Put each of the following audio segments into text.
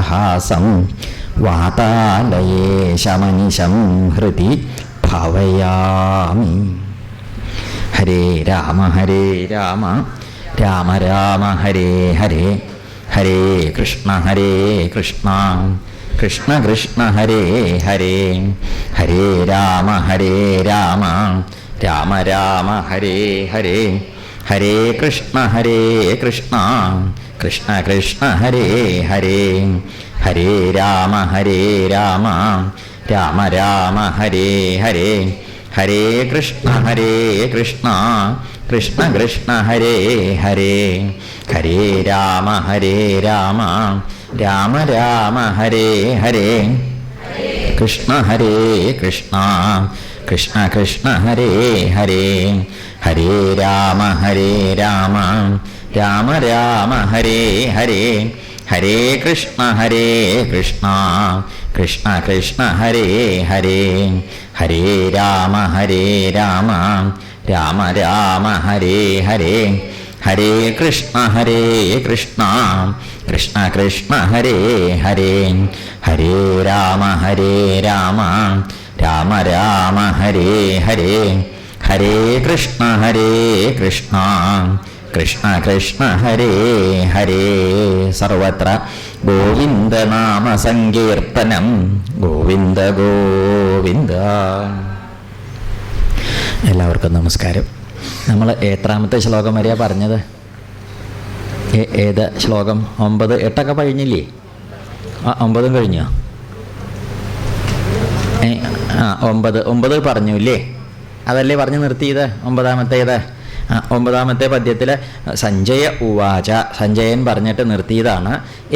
ഹാസം വാതാലയേ ശമനിശം ഹൃദി ഭാവയാമി. ഹരേ രാമ രാമ രാമ ഹരേ ഹരേ, ഹരേ കൃഷ്ണ കൃഷ്ണ കൃഷ്ണ ഹരേ ഹരേ, ഹരേ രാമ രാമ രാമ ഹരേ ഹരേ, ഹരേ കൃഷ്ണ കൃഷ്ണ കൃഷ്ണ ഹരേ ഹരേ, ഹരേ രാമ രാമ രാമ ഹരേ ഹരേ, ഹരേ കൃഷ്ണ കൃഷ്ണ കൃഷ്ണ ഹരേ ഹരേ, ഹരേ രാമ രാമ രാമ ഹരേ ഹരേ, കൃഷ്ണ കൃഷ്ണ കൃഷ്ണ ഹരേ ഹരേ, ഹരേ രാമ രാമ രാമ ഹരേ ഹരേ, ഹരേ കൃഷ്ണ കൃഷ്ണ ഹരേ ഹരേ, ഹരേ രാമ രാമ രാമ ഹരേ ഹരേ, ഹരേ കൃഷ്ണ കൃഷ്ണ കൃഷ്ണ ഹരേ ഹരേ, ഹരേ രാമ രാമ രാമ ഹരേ ഹരേ, ഹരേ കൃഷ്ണ കൃഷ്ണ ഹരേ ഹരേ. സർവത്ര ഗോവിന്ദനാമ സങ്കീർത്തനം, ഗോവിന്ദ ഗോവിന്ദ. എല്ലാവർക്കും നമസ്കാരം. നമ്മൾ എത്രാമത്തെ ശ്ലോകം വരെയാ പറഞ്ഞത്? ഏത് ശ്ലോകം? 9, 8 കഴിഞ്ഞില്ലേ? 9 കഴിഞ്ഞോ? 9 പറഞ്ഞു ഇല്ലേ? അതല്ലേ പറഞ്ഞു നിർത്തിയത്? 9ാമത്തേത്. 9ാമത്തെ പദ്യത്തിൽ സഞ്ജയ ഉവാച, സഞ്ജയൻ പറഞ്ഞിട്ട് നിർത്തിയതാണ്.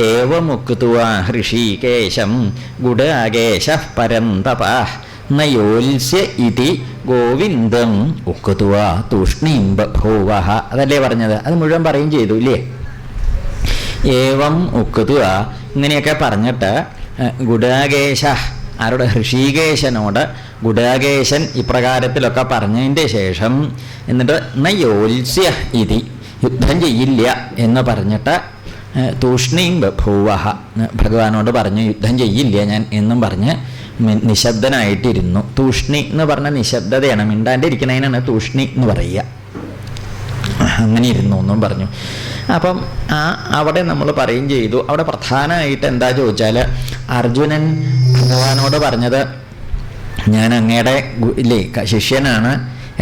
ഏവമുക്തുവ ഹൃഷീകേശം ഗുഡാകേശ പരം തപഃ നയോത്സ്യ ഇതി ഗോവിന്ദം ഉക്തുവ തൂഷ്ണീം ബഭൂവഃ. അതല്ലേ പറഞ്ഞത്? അത് മുഴുവൻ പറയും ചെയ്തു ഇല്ലേ? ഏവം ഉക്തുവ, ഇങ്ങനെയൊക്കെ പറഞ്ഞിട്ട് ഗുഡാകേശ, ആരോട്? ഹൃഷീകേശനോട് ഗുഡാകേശൻ ഇപ്രകാരത്തിലൊക്കെ പറഞ്ഞതിൻ്റെ ശേഷം എന്നിട്ട് നയോത്സ്യ ഇതി, യുദ്ധം ചെയ്യില്ല എന്ന് പറഞ്ഞിട്ട് തൂഷ്ണീം ബഭൂവഃ, ഭഗവാനോട് പറഞ്ഞു യുദ്ധം ചെയ്യില്ല ഞാൻ എന്നും പറഞ്ഞ് നിശബ്ദനായിട്ടിരുന്നു. തൂഷ്ണി എന്ന് പറഞ്ഞ നിശബ്ദതയാണ്, മിണ്ടാണ്ടിരിക്കണതിനാണ് തൂഷ്ണി എന്ന് പറയുക. അങ്ങനെ ഇരുന്നു എന്നും പറഞ്ഞു. അപ്പം അവിടെ നമ്മൾ പറയും ചെയ്തു. അവിടെ പ്രധാനമായിട്ട് എന്താ ചോദിച്ചാൽ, അർജുനൻ ഭഗവാനോട് പറഞ്ഞത് ഞാൻ അങ്ങയുടെ ഇല്ലേ ശിഷ്യനാണ്,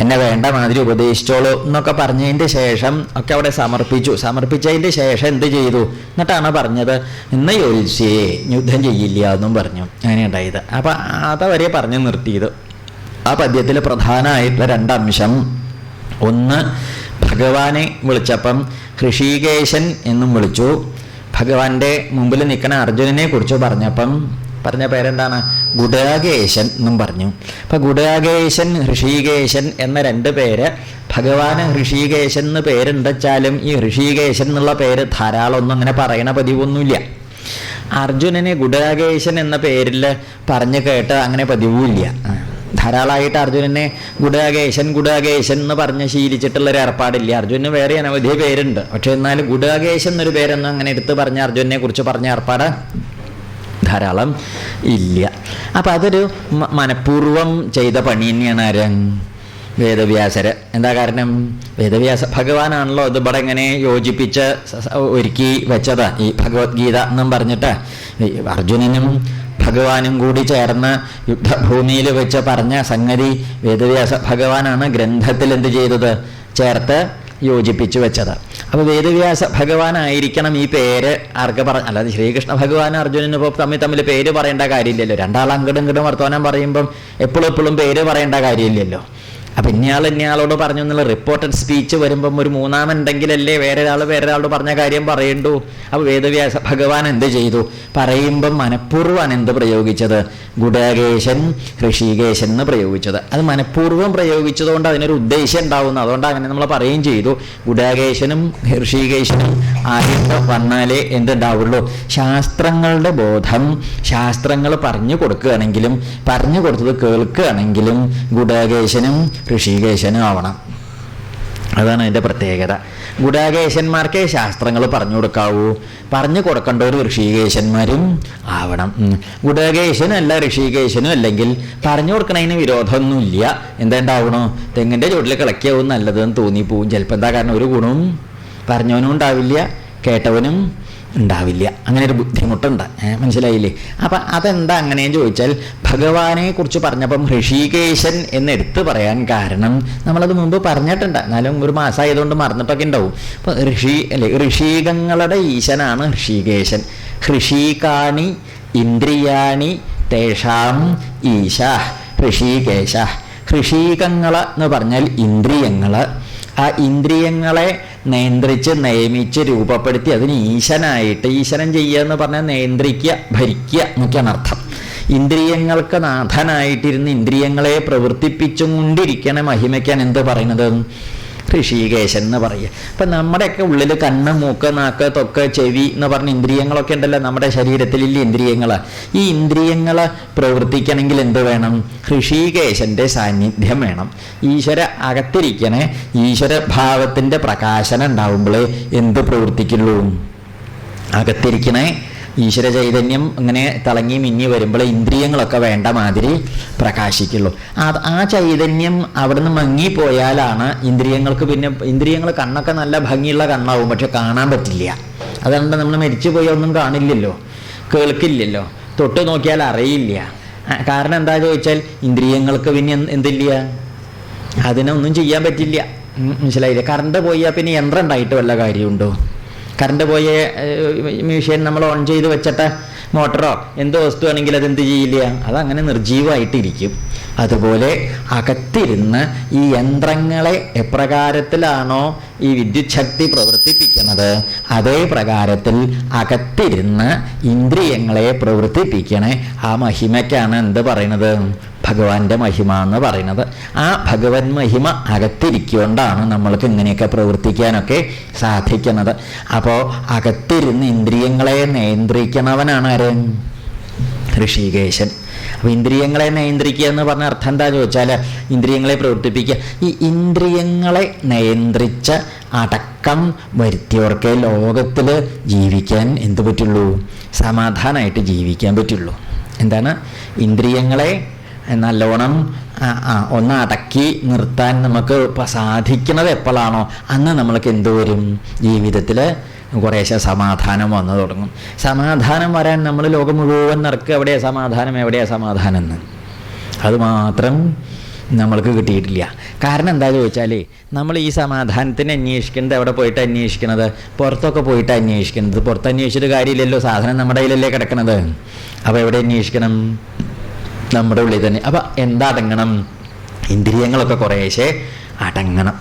എന്നെ വേണ്ട മാതിരി ഉപദേശിച്ചോളൂ എന്നൊക്കെ പറഞ്ഞതിൻ്റെ ശേഷം ഒക്കെ അവിടെ സമർപ്പിച്ചതിൻ്റെ ശേഷം എന്ത് ചെയ്തു? എന്നിട്ടാണ് പറഞ്ഞത് ഇന്ന് യോത്സ്യേ, യുദ്ധം ചെയ്യില്ല എന്നും പറഞ്ഞു. അങ്ങനെ ഉണ്ടായത്. അപ്പം അതവരെ പറഞ്ഞു നിർത്തിയത്. ആ പദ്യത്തിൽ പ്രധാനമായിട്ടുള്ള 2 അംശം. ഒന്ന്, ഭഗവാനെ വിളിച്ചപ്പം ഹൃഷീകേശൻ എന്നും വിളിച്ചു. ഭഗവാന്റെ മുമ്പിൽ നിൽക്കുന്ന അർജുനനെ കുറിച്ച് പറഞ്ഞ പേരെന്താണ്? ഗുഡാകേശൻ എന്നും പറഞ്ഞു. അപ്പം ഗുഡാകേശൻ, ഹൃഷീകേശൻ എന്ന 2 പേര്. ഭഗവാന് ഹൃഷീകേശൻ എന്ന് പേരുണ്ടെച്ചാലും ഈ ഹൃഷീകേശൻ എന്നുള്ള പേര് ധാരാളമൊന്നും അങ്ങനെ പറയണ പതിവൊന്നുമില്ല. അർജുനനെ ഗുഡാകേശൻ എന്ന പേരിൽ പറഞ്ഞു കേട്ട് അങ്ങനെ പതിവുമില്ല. ധാരാളമായിട്ട് അർജുനനെ ഗുഡാകേശൻ എന്ന് പറഞ്ഞ് ശീലിച്ചിട്ടുള്ളൊരു ഏർപ്പാടില്ല. അർജുനന് വേറെ അനവധി പേരുണ്ട്. പക്ഷെ എന്നാലും ഗുഡാകേശൻ എന്നൊരു പേരൊന്നും അങ്ങനെ എടുത്ത് പറഞ്ഞ അർജുനെ കുറിച്ച് പറഞ്ഞ ഏർപ്പാട് ധാരാളം ഇല്ല. അപ്പം അതൊരു മനഃപൂർവം ചെയ്ത പണി തന്നെയാണ്. ആരും വേദവ്യാസര്. എന്താ കാരണം? വേദവ്യാസ ഭഗവാനാണല്ലോ ഇത് ഇവിടെ ഇങ്ങനെ യോജിപ്പിച്ച് ഒരുക്കി വെച്ചത്, ഈ ഭഗവത്ഗീത എന്നും പറഞ്ഞിട്ട്. അർജുനനും ഭഗവാനും കൂടി ചേർന്ന് യുദ്ധഭൂമിയിൽ വെച്ച് പറഞ്ഞ സംഗതി വേദവ്യാസ ഭഗവാനാണ് ഗ്രന്ഥത്തിൽ എന്ത് ചെയ്തത്? ചേർത്ത് യോജിപ്പിച്ചു വെച്ചത്. അപ്പോൾ വേദവ്യാസ ഭഗവാനായിരിക്കണം ഈ പേര് ആർക്ക് അല്ലാതെ ശ്രീകൃഷ്ണ ഭഗവാൻ അർജുനന് ഇപ്പോൾ തമ്മിൽ പേര് പറയേണ്ട കാര്യമില്ലല്ലോ. 2 ആൾ അങ്ങോട്ടും വർത്തമാനം പറയുമ്പം എപ്പോഴും പേര് പറയേണ്ട കാര്യമില്ലല്ലോ. അപ്പം ഇന്നയാളോട് പറഞ്ഞു എന്നുള്ള റിപ്പോർട്ടഡ് സ്പീച്ച് വരുമ്പം ഒരു 3ാമുണ്ടെങ്കിലല്ലേ വേറൊരാളോട് പറഞ്ഞ കാര്യം പറയണ്ടു. അപ്പോൾ വേദവ്യാസ ഭഗവാൻ എന്ത് ചെയ്തു? പറയുമ്പം മനഃപൂർവ്വമാണ് എന്ത് പ്രയോഗിച്ചത്? ഗുഡാകേശൻ, ഹൃഷീകേശൻ എന്ന് പ്രയോഗിച്ചത്. അത് മനഃപൂർവ്വം പ്രയോഗിച്ചതുകൊണ്ട് അതിനൊരു ഉദ്ദേശം ഉണ്ടാവുന്നു. അതുകൊണ്ട് അങ്ങനെ നമ്മൾ പറയുകയും ചെയ്തു. ഗുഡാകേശനും ഹൃഷീകേശനും ആയിട്ട് വന്നാലേ എന്തുണ്ടാവുള്ളൂ? ശാസ്ത്രങ്ങളുടെ ബോധം, ശാസ്ത്രങ്ങൾ പറഞ്ഞു കൊടുക്കുകയാണെങ്കിലും പറഞ്ഞു കൊടുത്തത് കേൾക്കുകയാണെങ്കിലും ഗുഡാകേശനും ഋഷികേശനും ആവണം. അതാണ് അതിൻ്റെ പ്രത്യേകത. ഗുഡാകേശന്മാർക്കേ ശാസ്ത്രങ്ങൾ പറഞ്ഞു കൊടുക്കാവൂ. പറഞ്ഞു കൊടുക്കേണ്ട ഒരു ഋഷികേശന്മാരും ആവണം. ഗുഡാകേശനും ഋഷികേശനും അല്ലെങ്കിൽ പറഞ്ഞു കൊടുക്കണതിന് വിരോധമൊന്നുമില്ല. എന്താ ഉണ്ടാവണോ, തെങ്ങിൻ്റെ ചുവട്ടിൽ കിളക്കിയാവും നല്ലതെന്ന് തോന്നിപ്പോവും. ചിലപ്പോൾ എന്താ കാരണം ഒരു ഗുണവും പറഞ്ഞവനും ഉണ്ടാവില്ല, കേട്ടവനും ഉണ്ടാവില്ല. അങ്ങനെ ഒരു ബുദ്ധിമുട്ടുണ്ട്. മനസ്സിലായില്ലേ? അപ്പം അതെന്താ അങ്ങനെയെന്ന് ചോദിച്ചാൽ, ഭഗവാനെ കുറിച്ച് പറഞ്ഞപ്പം ഋഷികേശൻ എന്ന് എടുത്തു പറയാൻ കാരണം നമ്മളത് മുമ്പ് പറഞ്ഞിട്ടുണ്ട്. എന്നാലും ഒരു മാസമായതുകൊണ്ട് മറന്നിട്ടൊക്കെ ഉണ്ടാവും. അപ്പം ഋഷികങ്ങളുടെ ഈശനാണ് ഋഷികേശൻ. ഋഷികാണി ഇന്ദ്രിയാണി തേഷാം ഈശ ഋഷികേശ. ഋഷികങ്ങൾ എന്ന് പറഞ്ഞാൽ ഇന്ദ്രിയങ്ങൾ. ആ ഇന്ദ്രിയങ്ങളെ നിയന്ത്രിച്ച് നിയമിച്ച് രൂപപ്പെടുത്തി അതിന് ഈശനായിട്ട്, ഈശനം ചെയ്യുക എന്ന് പറഞ്ഞാൽ നിയന്ത്രിക്കുക, ഭരിക്കുക എന്നൊക്കെയാണ് അർത്ഥം. ഇന്ദ്രിയങ്ങൾക്ക് നാഥനായിട്ടിരുന്ന് ഇന്ദ്രിയങ്ങളെ പ്രവർത്തിപ്പിച്ചും കൊണ്ടിരിക്കണ മഹിമയ്ക്കാണ് എന്ത് പറയുന്നത്, ഋഷികേശൻ എന്ന് പറയുക. അപ്പം നമ്മുടെയൊക്കെ ഉള്ളിൽ കണ്ണ്, മൂക്ക്, നാക്ക്, തൊക്ക്, ചെവി എന്ന് പറഞ്ഞ ഇന്ദ്രിയങ്ങളൊക്കെ ഉണ്ടല്ലോ നമ്മുടെ ശരീരത്തിലില്ല ഇന്ദ്രിയങ്ങൾ. ഈ ഇന്ദ്രിയങ്ങൾ പ്രവർത്തിക്കണമെങ്കിൽ എന്ത് വേണം, ഋഷികേശൻ്റെ സാന്നിധ്യം വേണം. ഈശ്വര അകത്തിരിക്കണേ ഈശ്വരഭാവത്തിൻ്റെ പ്രകാശനം ഉണ്ടാവുമ്പോഴേ എന്ത് പ്രവർത്തിക്കുള്ളൂ, അകത്തിരിക്കണേ ഈശ്വര ചൈതന്യം ഇങ്ങനെ തിളങ്ങി മിന്നി വരുമ്പോൾ ഇന്ദ്രിയങ്ങളൊക്കെ വേണ്ട മാതിരി പ്രകാശിക്കുള്ളൂ. ആ ചൈതന്യം അവിടുന്ന് മങ്ങിപ്പോയാലാണ് ഇന്ദ്രിയങ്ങൾക്ക്, പിന്നെ ഇന്ദ്രിയങ്ങൾ കണ്ണൊക്കെ നല്ല ഭംഗിയുള്ള കണ്ണാവും, പക്ഷെ കാണാൻ പറ്റില്ല. അതുകൊണ്ട് നമ്മൾ മരിച്ചു പോയാൽ ഒന്നും കാണില്ലല്ലോ, കേൾക്കില്ലല്ലോ, തൊട്ട് നോക്കിയാൽ അറിയില്ല. കാരണം എന്താ ചോദിച്ചാൽ ഇന്ദ്രിയങ്ങൾക്ക് പിന്നെ എന്തില്ല, അതിനൊന്നും ചെയ്യാൻ പറ്റില്ല. മനസ്സിലായില്ലേ? കറണ്ട് പോയാൽ പിന്നെ യന്ത്രം ഉണ്ടായിട്ട് വല്ല കാര്യമുണ്ടോ? കറണ്ട് പോയ മെഷീൻ നമ്മൾ ഓൺ ചെയ്ത് വെച്ചിട്ട് മോട്ടറോ എന്തോ വസ്തു ആണെങ്കിൽ അതെന്ത് ചെയ്യില്ല, അതങ്ങനെ നിർജീവമായിട്ടിരിക്കും. അതുപോലെ അകത്തിരുന്ന് ഈ യന്ത്രങ്ങളെ എപ്രകാരത്തിലാണോ ഈ വിദ്യുത് ശക്തി പ്രവർത്തിപ്പിക്കുന്നത്, അതേ പ്രകാരത്തിൽ അകത്തിരുന്ന് ഇന്ദ്രിയങ്ങളെ പ്രവർത്തിപ്പിക്കണേ ആ മഹിമയ്ക്കാണ് എന്ത് പറയുന്നത്, ഭഗവാന്റെ മഹിമ എന്ന് പറയുന്നത്. ആ ഭഗവൻ മഹിമ അകത്തിരിക്കൊണ്ടാണ് നമ്മൾക്ക് ഇങ്ങനെയൊക്കെ പ്രവർത്തിക്കാനൊക്കെ സാധിക്കുന്നത്. അപ്പോൾ അകത്തിരുന്ന് ഇന്ദ്രിയങ്ങളെ നിയന്ത്രിക്കണവനാണ് ആര്, ഋഷികേശൻ. അപ്പോൾ ഇന്ദ്രിയങ്ങളെ നിയന്ത്രിക്കുക എന്ന് പറഞ്ഞ അർത്ഥം എന്താ ചോദിച്ചാൽ, ഇന്ദ്രിയങ്ങളെ പ്രവർത്തിപ്പിക്കുക. ഈ ഇന്ദ്രിയങ്ങളെ നിയന്ത്രിച്ച് അടക്കം വരുത്തിയവർക്ക് ലോകത്തിൽ ജീവിക്കാൻ എന്ത് പറ്റുള്ളൂ, സമാധാനമായിട്ട് ജീവിക്കാൻ പറ്റുള്ളൂ. എന്താണ്, ഇന്ദ്രിയങ്ങളെ നല്ലോണം ഒന്ന് അടക്കി നിർത്താൻ നമുക്ക് സാധിക്കുന്നത് എപ്പോഴാണോ അന്ന് നമ്മൾക്ക് എന്ത് വരും, ജീവിതത്തിൽ കുറേശ്ശെ സമാധാനം വന്നു തുടങ്ങും. സമാധാനം വരാൻ നമ്മൾ ലോകം മുഴുവൻ നടക്കുക, എവിടെയാണ് സമാധാനം, എവിടെയാണ് സമാധാനം എന്ന് അത് മാത്രം നമ്മൾക്ക് കിട്ടിയിട്ടില്ല. കാരണം എന്താ ചോദിച്ചാൽ, നമ്മൾ ഈ സമാധാനത്തിന് അന്വേഷിക്കുന്നത് എവിടെ പോയിട്ട് അന്വേഷിക്കണത്, പുറത്തൊക്കെ പോയിട്ട് അന്വേഷിക്കുന്നത്. പുറത്ത് അന്വേഷിച്ചിട്ട് കാര്യമില്ലല്ലോ, സാധനം നമ്മുടെ കയ്യിലല്ലേ കിടക്കണത്. അപ്പോൾ എവിടെ അന്വേഷിക്കണം, നമ്മുടെ ഉള്ളിൽ തന്നെ. അപ്പം എന്താ അടങ്ങണം, ഇന്ദ്രിയങ്ങളൊക്കെ കുറേശ്ശെ അടങ്ങണം.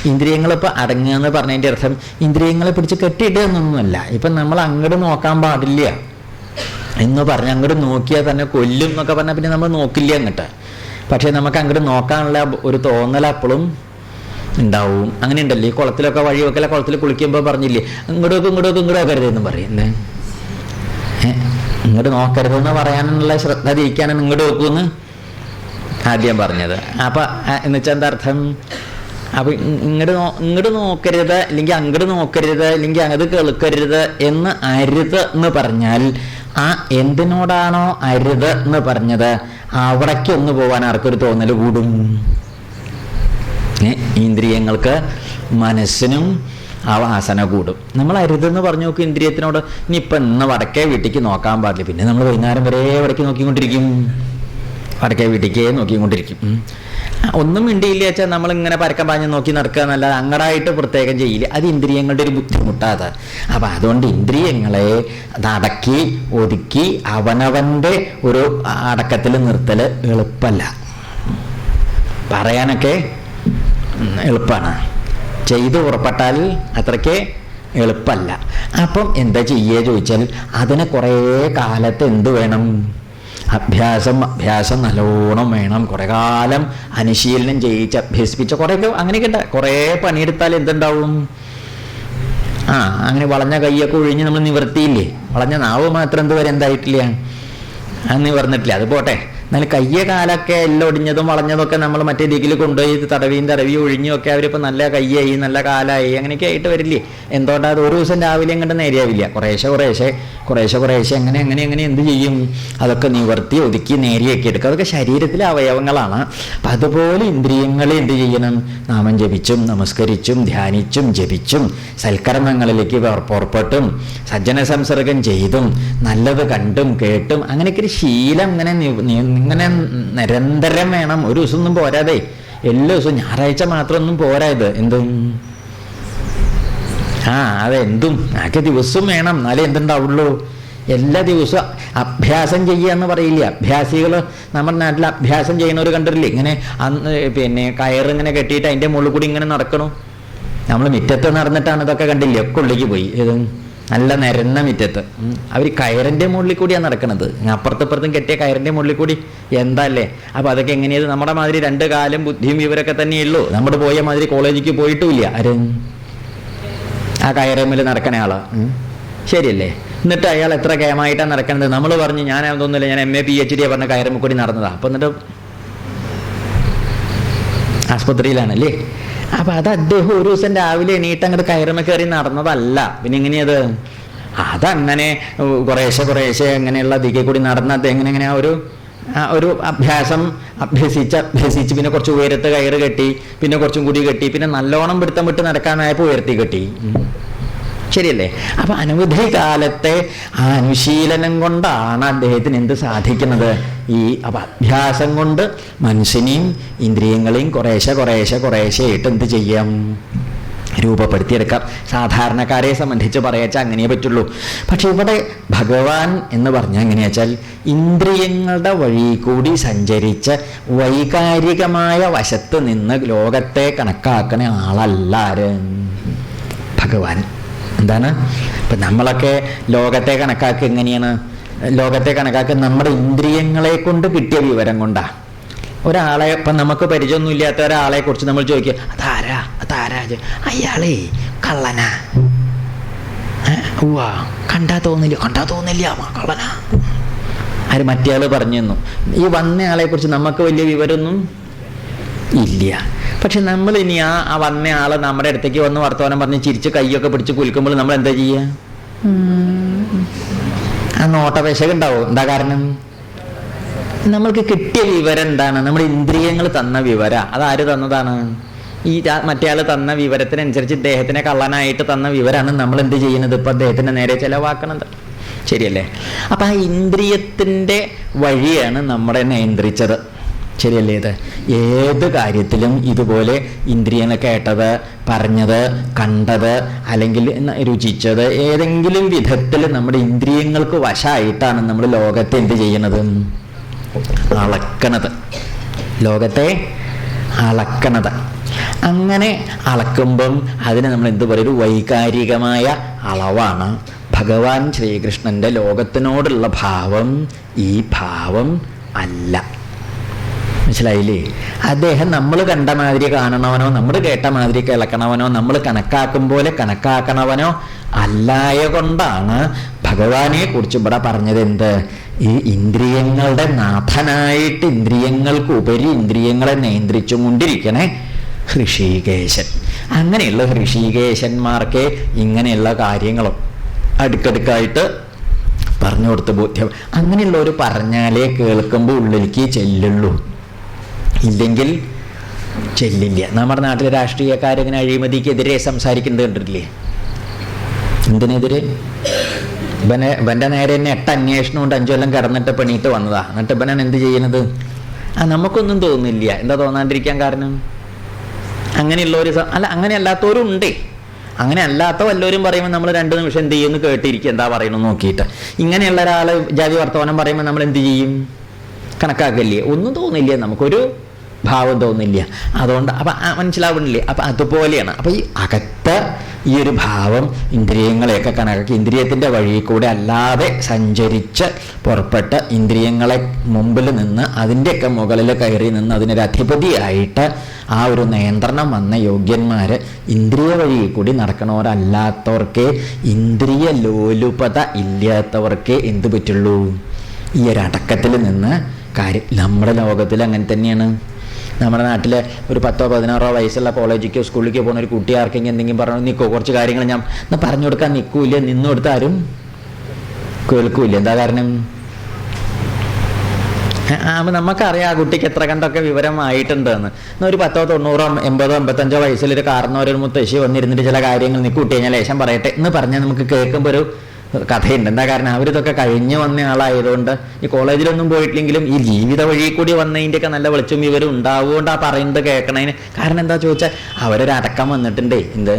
ഇന്ദ്രിയങ്ങളിപ്പോൾ അടങ്ങുക എന്ന് പറഞ്ഞതിൻ്റെ അർത്ഥം ഇന്ദ്രിയങ്ങളെ പിടിച്ച് കെട്ടിയിടുക എന്നൊന്നുമല്ല. ഇപ്പം നമ്മൾ അങ്ങോട്ട് നോക്കാൻ പാടില്ല എന്ന് പറഞ്ഞ് അങ്ങോട്ട് നോക്കിയാൽ തന്നെ കൊല്ലും എന്നൊക്കെ പറഞ്ഞാൽ പിന്നെ നമ്മൾ നോക്കില്ല അങ്ങോട്ട്. പക്ഷേ നമുക്ക് അങ്ങോട്ട് നോക്കാനുള്ള ഒരു തോന്നൽ അപ്പോഴും ഉണ്ടാവും. അങ്ങനെ ഉണ്ടല്ലോ, ഈ കുളത്തിലൊക്കെ വഴിയൊക്കെ കുളത്തിൽ കുളിക്കുമ്പോൾ പറഞ്ഞില്ലേ, ഇങ്ങോട്ടൊക്കെ നോക്കരുതെന്നും പറയും. ഇങ്ങോട്ട് നോക്കരുതെന്ന് പറയാനുള്ള ശ്രദ്ധ തിരിക്കാനാണ് ഇങ്ങോട്ട് നോക്കുമെന്ന് ആദ്യം പറഞ്ഞത്. അപ്പം എന്നുവെച്ചാൽ എന്താ അർത്ഥം, അപ്പം ഇങ്ങോട്ട് നോക്കരുത്, അല്ലെങ്കിൽ അങ്ങോട്ട് നോക്കരുത്, അല്ലെങ്കിൽ അത് കേൾക്കരുത് എന്ന് അരുത് എന്ന് പറഞ്ഞാൽ ആ എന്തിനോടാണോ അരുത് എന്ന് പറഞ്ഞത് അവിടേക്ക് ഒന്ന് പോകാൻ ആർക്കൊരു തോന്നൽ കൂടും. ഇന്ദ്രിയങ്ങൾക്ക്, മനസ്സിനും ആ വാസന കൂടും. നമ്മൾ അരുതെന്ന് പറഞ്ഞു നോക്കും ഇന്ദ്രിയത്തിനോട്. ഇനിയിപ്പം ഇന്ന് വടക്കേ വീട്ടിലേക്ക് നോക്കാൻ പാടില്ല, പിന്നെ നമ്മൾ വൈകുന്നേരം വരെ വടക്കേ നോക്കിക്കൊണ്ടിരിക്കും, വടക്കേ വീട്ടിലേക്ക് നോക്കിക്കൊണ്ടിരിക്കും. ഒന്നും മിണ്ടിയില്ല വെച്ചാൽ നമ്മളിങ്ങനെ പരക്കം പാഞ്ഞ് നോക്കി നടക്കുക എന്നല്ലാതെ അങ്ങടായിട്ട് പ്രത്യേകം ചെയ്യില്ല. അത് ഇന്ദ്രിയങ്ങളുടെ ഒരു ബുദ്ധിമുട്ടാണ്. അപ്പം അതുകൊണ്ട് ഇന്ദ്രിയങ്ങളെ അടക്കി ഒതുക്കി അവനവൻ്റെ ഒരു അടക്കത്തിൽ നിർത്തൽ എളുപ്പമല്ല. പറയാനൊക്കെ എളുപ്പമാണ്, ചെയ്തു പുറപ്പെട്ടാൽ അത്രയ്ക്ക് എളുപ്പമല്ല. അപ്പം എന്താ ചെയ്യുക ചോദിച്ചാൽ, അതിന് കുറേ കാലത്ത് എന്ത് വേണം, അഭ്യാസം നല്ലോണം വേണം. കുറേ കാലം അനുശീലനം ചെയ്യിച്ച് അഭ്യസിപ്പിച്ച കുറേയൊക്കെ അങ്ങനെയൊക്കെ ഉണ്ട്. കുറേ പണിയെടുത്താൽ എന്തുണ്ടാവും, അങ്ങനെ വളഞ്ഞ കൈയൊക്കെ ഒഴിഞ്ഞ് നമ്മൾ നിവർത്തിയില്ലേ, വളഞ്ഞ നാവ് മാത്രം എന്തുവരെ എന്തായിട്ടില്ല, അത് നിവർന്നിട്ടില്ല. അത് പോട്ടെ, എന്നാലും കയ്യ കാലൊക്കെ എല്ലാം ഒടിഞ്ഞതും വളഞ്ഞതൊക്കെ നമ്മൾ മറ്റേ ദിക്കിൽ കൊണ്ടുപോയി തടവി ഒഴിഞ്ഞൊക്കെ അവരിപ്പോൾ നല്ല കയ്യായി നല്ല കാലായി അങ്ങനെയൊക്കെ ആയിട്ട് വരില്ലേ. എന്തുകൊണ്ടാ അത് ഒരു ദിവസം രാവിലെ കണ്ട് നേരെയാവില്ല. കുറേശ്ശെ എങ്ങനെ എന്ത് ചെയ്യും? അതൊക്കെ നിവർത്തി ഒതുക്കി നേരിയൊക്കെ എടുക്കുക. അതൊക്കെ ശരീരത്തിലെ അവയവങ്ങളാണ്. അപ്പം അതുപോലെ ഇന്ദ്രിയങ്ങളെ എന്ത് ചെയ്യണം? നാമം ജപിച്ചും നമസ്കരിച്ചും ധ്യാനിച്ചും ജപിച്ചും സൽക്കർമ്മങ്ങളിലേക്ക് പുറപ്പെട്ടും സജ്ജന സംസർഗം ചെയ്തും നല്ലത് കണ്ടും കേട്ടും അങ്ങനെയൊക്കെ ഒരു ശീലം ഇങ്ങനെ നിരന്തരം വേണം. ഒരു ദിവസമൊന്നും പോരാതെ എല്ലാ ദിവസവും ഞായറാഴ്ച മാത്രമൊന്നും പോരാ. ഇത് എന്തും അതെന്തും ആകെ ദിവസവും വേണം. എന്നാലേ എന്തുണ്ടാവുള്ളൂ. എല്ലാ ദിവസവും അഭ്യാസം ചെയ്യുക എന്ന് പറയില്ല. അഭ്യാസികൾ നമ്മുടെ നാട്ടിൽ അഭ്യാസം ചെയ്യുന്നവർ കണ്ടിട്ടില്ലേ? ഇങ്ങനെ പിന്നെ കയറിങ്ങനെ കെട്ടിയിട്ട് അതിൻ്റെ മുകളിൽ കൂടി ഇങ്ങനെ നടക്കണു. നമ്മൾ മുറ്റത്ത് നടന്നിട്ടാണ് ഇതൊക്കെ കണ്ടില്ലേ? ഒക്കെ ഉള്ളിലേക്ക് പോയി. ഇത് നല്ല നിരന്ന മുറ്റത്ത് അവർ കയറിൻ്റെ മുകളിൽ കൂടിയാണ് നടക്കണത്. അപ്പുറത്തും കെട്ടിയ കയറിൻ്റെ മുകളിൽ കൂടി എന്താ അല്ലേ? അപ്പം അതൊക്കെ എങ്ങനെയത്? നമ്മുടെ മാതിരി 2 കാലും ബുദ്ധിയും ഇവരൊക്കെ തന്നെയുള്ളൂ. നമ്മൾ പോയ മാതിരി കോളേജിലേക്ക് പോയിട്ടുമില്ല. ആരും ആ കയറേമ്മിൽ നടക്കണ ആളാ ശരിയല്ലേ? എന്നിട്ട് അയാൾ എത്ര കേമായിട്ടാണ് നടക്കുന്നത്. നമ്മൾ പറഞ്ഞു ഞാൻ അതൊന്നുമില്ല, ഞാൻ MA PhD പറഞ്ഞ കയറുമ്പോൾ കൂടി നടന്നതാ. അപ്പം എന്നിട്ട് ആസ്പത്രിയിലാണല്ലേ. അപ്പം അത് അദ്ദേഹം ഒരു ദിവസം രാവിലെ എണീറ്റ് അങ്ങോട്ട് കയറുമ കയറി നടന്നതല്ല. പിന്നെ എങ്ങനെയത്? അതങ്ങനെ കുറേശ്ശെ അങ്ങനെയുള്ള ദിക്കിൽ കൂടി നടന്ന് അദ്ദേഹം എങ്ങനെ ഒരു അഭ്യസിച്ച് പിന്നെ കുറച്ച് ഉയരത്ത് കയറ് കെട്ടി, പിന്നെ കുറച്ചും കൂടി കെട്ടി, പിന്നെ നല്ലോണം പിടുത്തം വിട്ട് നടക്കാനായപ്പോൾ ഉയർത്തി കെട്ടി. ശരിയല്ലേ? അപ്പൊ അനവധി കാലത്തെ ആ അനുശീലനം കൊണ്ടാണ് അദ്ദേഹത്തിന് എന്ത് സാധിക്കുന്നത്? അപ്പൊ അഭ്യാസം കൊണ്ട് മനസ്സിനെയും ഇന്ദ്രിയങ്ങളെയും കുറേശ്ശെ ആയിട്ട് എന്ത് ചെയ്യാം? രൂപപ്പെടുത്തിയെടുക്കാം. സാധാരണക്കാരെ സംബന്ധിച്ച് പറയാച്ചാൽ അങ്ങനെ പറ്റുള്ളൂ. പക്ഷെ ഇവിടെ ഭഗവാൻ എന്ന് പറഞ്ഞാൽ എങ്ങനെയാച്ചാൽ ഇന്ദ്രിയങ്ങളുടെ വഴി കൂടി സഞ്ചരിച്ച് വൈകാരികമായ വശത്ത് നിന്ന് ലോകത്തെ കണക്കാക്കുന്ന ആളല്ല ഭഗവാൻ. എന്താണ്? ഇപ്പം നമ്മളൊക്കെ ലോകത്തെ കണക്കാക്കുക എങ്ങനെയാണ്? ലോകത്തെ കണക്കാക്കുക നമ്മുടെ ഇന്ദ്രിയങ്ങളെ കൊണ്ട് കിട്ടിയ വിവരം കൊണ്ടാ. ഒരാളെ ഇപ്പം നമുക്ക് പരിചയമൊന്നും ഇല്ലാത്ത ഒരാളെ കുറിച്ച് നമ്മൾ ചോദിക്കുക, അതാരാ അയാളേ കള്ളനാ, കണ്ടാ തോന്നില്ല കള്ളനാ. ആര്? മറ്റേ ആള് പറഞ്ഞു തന്നു. ഈ വന്നയാളെ കുറിച്ച് നമുക്ക് വലിയ വിവരമൊന്നും ഇല്ല. പക്ഷെ നമ്മൾ ഇനി ആ വന്ന ആള് നമ്മുടെ അടുത്തേക്ക് വന്ന് വർത്തമാനം പറഞ്ഞ് ചിരിച്ച് കൈയൊക്കെ പിടിച്ച് കുലുക്കുമ്പോൾ നമ്മൾ എന്താ ചെയ്യുക? ആ നോട്ടപേശക എന്താ കാരണം? നമ്മൾക്ക് കിട്ടിയ വിവരം എന്താണ്? നമ്മുടെ ഇന്ദ്രിയങ്ങൾ തന്ന വിവര. അതാര് തന്നതാണ്? മറ്റേ ആള് തന്ന വിവരത്തിനനുസരിച്ച് ഇദ്ദേഹത്തിനെ കള്ളനായിട്ട് തന്ന വിവരമാണ് നമ്മൾ എന്ത് ചെയ്യുന്നത്? ഇപ്പൊ അദ്ദേഹത്തിന്റെ നേരെ ചെലവാക്കണത്. ശരിയല്ലേ? അപ്പൊ ആ ഇന്ദ്രിയത്തിന്റെ വഴിയാണ് നമ്മളെ നിയന്ത്രിച്ചത്. ശരിയല്ലേ? ഇത് ഏത് കാര്യത്തിലും ഇതുപോലെ ഇന്ദ്രിയങ്ങൾ കേട്ടത്, പറഞ്ഞത്, കണ്ടത്, അല്ലെങ്കിൽ രുചിച്ചത്, ഏതെങ്കിലും വിധത്തിൽ നമ്മുടെ ഇന്ദ്രിയങ്ങൾക്ക് വശമായിട്ടാണ് നമ്മൾ ലോകത്തെ എന്ത് ചെയ്യണത്? അളക്കണത്. ലോകത്തെ അളക്കണത്. അങ്ങനെ അളക്കുമ്പം അതിന് നമ്മൾ എന്ത് പറയും? ഒരു വൈകാരികമായ അളവാണ്. ഭഗവാൻ ശ്രീകൃഷ്ണന്റെ ലോകത്തിനോടുള്ള ഭാവം ഈ ഭാവം അല്ല. മനസ്സിലായില്ലേ? അദ്ദേഹം നമ്മൾ കണ്ട മാതിരി കാണണവനോ നമ്മൾ കേട്ട മാതിരി കേൾക്കണവനോ നമ്മൾ കണക്കാക്കും പോലെ കണക്കാക്കണവനോ അല്ലായ കൊണ്ടാണ് ഭഗവാനെ കുറിച്ച് ഇവിടെ പറഞ്ഞത് എന്ത്? ഈ ഇന്ദ്രിയങ്ങളുടെ നാഥനായിട്ട് ഇന്ദ്രിയങ്ങൾക്ക് ഉപരി ഇന്ദ്രിയങ്ങളെ നിയന്ത്രിച്ചു കൊണ്ടിരിക്കണേ ഹൃഷീകേശൻ. അങ്ങനെയുള്ള ഹൃഷീകേശന്മാർക്ക് ഇങ്ങനെയുള്ള കാര്യങ്ങളും അടുക്കടുക്കായിട്ട് പറഞ്ഞു കൊടുത്ത് ബോധ്യം. അങ്ങനെയുള്ളവർ പറഞ്ഞാലേ കേൾക്കുമ്പോൾ ഉള്ളിലേക്ക് ചെല്ലുള്ളൂ, ഇല്ലെങ്കിൽ ചെല്ലില്ല. നമ്മുടെ നാട്ടിലെ രാഷ്ട്രീയക്കാരിങ്ങനെ അഴിമതിക്കെതിരെ സംസാരിക്കുന്നത് കണ്ടിട്ടില്ലേ? എന്തിനെതിരെ? ഇവൻ്റെ നേരെ തന്നെ 8 അന്വേഷണം കൊണ്ട് 5 കൊല്ലം കിടന്നിട്ട് പണിയിട്ട് വന്നതാ. എന്നിട്ട് ഇവനാണ് എന്ത് ചെയ്യുന്നത്? നമുക്കൊന്നും തോന്നില്ല. എന്താ തോന്നാണ്ടിരിക്കാൻ കാരണം? അങ്ങനെയുള്ളവർ അല്ല, അങ്ങനെ അല്ലാത്തവരും ഉണ്ടേ. അങ്ങനെ അല്ലാത്ത വല്ലവരും പറയുമ്പോൾ നമ്മൾ 2 നിമിഷം എന്ത് ചെയ്യുമെന്ന് കേട്ടിരിക്കും, എന്താ പറയണമെന്ന് നോക്കിയിട്ട്. ഇങ്ങനെയുള്ള ഒരാൾ ജാതി വർത്തമാനം പറയുമ്പോൾ നമ്മൾ എന്ത് ചെയ്യും? കണക്കാക്കില്ലേ? ഒന്നും തോന്നില്ല, നമുക്കൊരു ഭാവം തോന്നില്ല. അതുകൊണ്ട് അപ്പം മനസ്സിലാവണില്ലേ? അപ്പം അതുപോലെയാണ്. അപ്പം ഈ അകത്ത് ഈ ഒരു ഭാവം ഇന്ദ്രിയങ്ങളെയൊക്കെ കണക്കാക്കി ഇന്ദ്രിയത്തിൻ്റെ വഴി കൂടെ അല്ലാതെ സഞ്ചരിച്ച് പുറപ്പെട്ട് ഇന്ദ്രിയങ്ങളെ മുമ്പിൽ നിന്ന് അതിൻ്റെയൊക്കെ മുകളിൽ കയറി നിന്ന് അതിനൊരു അധിപതിയായിട്ട് ആ ഒരു നിയന്ത്രണം വന്ന യോഗ്യന്മാർ ഇന്ദ്രിയ വഴി കൂടി നടക്കണവരല്ലാത്തവർക്ക്, ഇന്ദ്രിയ ലോലുപത ഇല്ലാത്തവർക്ക് എന്ത് പറ്റുള്ളൂ? ഈ ഒരു അടക്കത്തിൽ നിന്ന് കാര്യം നമ്മുടെ ലോകത്തിൽ അങ്ങനെ തന്നെയാണ്. നമ്മുടെ നാട്ടിലെ ഒരു 10 16 വയസ്സുള്ള കോളേജിലേക്കോ സ്കൂളിലേക്കോ പോകുന്ന ഒരു കുട്ടി ആർക്കെങ്കിലും എന്തെങ്കിലും പറഞ്ഞു നിൽക്കോ, കുറച്ച് കാര്യങ്ങൾ ഞാൻ പറഞ്ഞു കൊടുക്കാൻ നിൽക്കൂല, നിന്നു കൊടുത്താരും കേൾക്കൂല. എന്താ കാരണം? അപ്പം നമുക്കറിയാം ആ കുട്ടിക്ക് എത്ര കണ്ടൊക്കെ വിവരമായിട്ടുണ്ടെന്ന്. ഒരു 10 90 80 85 വയസ്സിലൊരു കാരണവരൊരു മുത്തശ്ശി വന്നിരുന്നിട്ട് ചില കാര്യങ്ങൾ നീ കുട്ടി കഴിഞ്ഞാൽ ലേശം പറയട്ടെ എന്ന് പറഞ്ഞാൽ നമുക്ക് കേൾക്കുമ്പോൾ ഒരു കഥയുണ്ട്. എന്താ കാരണം? അവരിതൊക്കെ കഴിഞ്ഞു വന്ന ആളായതുകൊണ്ട് ഈ കോളേജിലൊന്നും പോയിട്ടില്ലെങ്കിലും ഈ ജീവിത വഴി കൂടി വന്നതിൻ്റെയൊക്കെ നല്ല വെളിച്ചം ഇവരും ഉണ്ടാവുകൊണ്ട് ആ പറയുന്നത് കേൾക്കണതിന് കാരണം എന്താ ചോദിച്ചാൽ അവരൊരു അടക്കം വന്നിട്ടുണ്ടേ. എന്ത്